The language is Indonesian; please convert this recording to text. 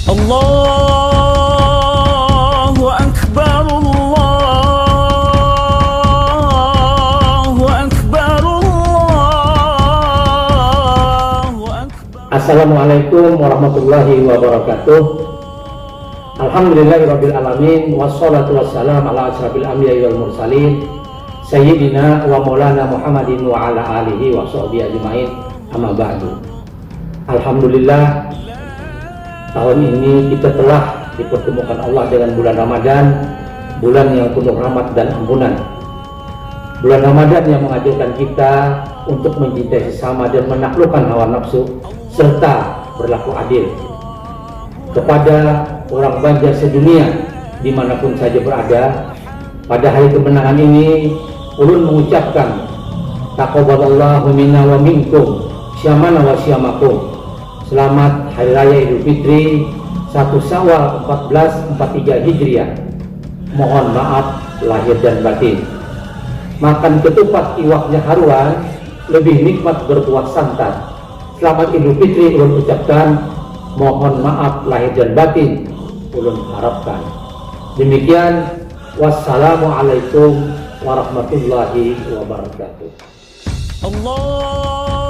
Allahu Akbar, Allahu Akbar, Allahu Akbar. Assalamualaikum warahmatullahi wabarakatuh. Alhamdulillahirabbil alamin, wassalatu wassalamu ala asyrafil anbiya'i wal mursalin sayyidina wa maulana Muhammadin wa ala alihi wa sahbihi ajmain. Amma ba'du. Alhamdulillah, tahun ini kita telah dipertemukan Allah dengan bulan Ramadan, bulan yang penuh rahmat dan ampunan. Bulan Ramadan yang mengajarkan kita untuk mencintai sesama dan menaklukkan hawa nafsu serta berlaku adil kepada orang banjar sedunia dimanapun saja berada. Pada hari kemenangan ini, ulun mengucapkan taqabbalallahu minna wa minkum syamana wa syamakum. Selamat Hari Raya Idul Fitri 1 Syawal 1443 Hijriah. Mohon maaf lahir dan batin. Makan ketupat iwaknya haruan, lebih nikmat berkuah santan. Selamat Idul Fitri ulun ucapkan, mohon maaf lahir dan batin ulun harapkan. Demikian, wassalamualaikum warahmatullahi wabarakatuh. Allah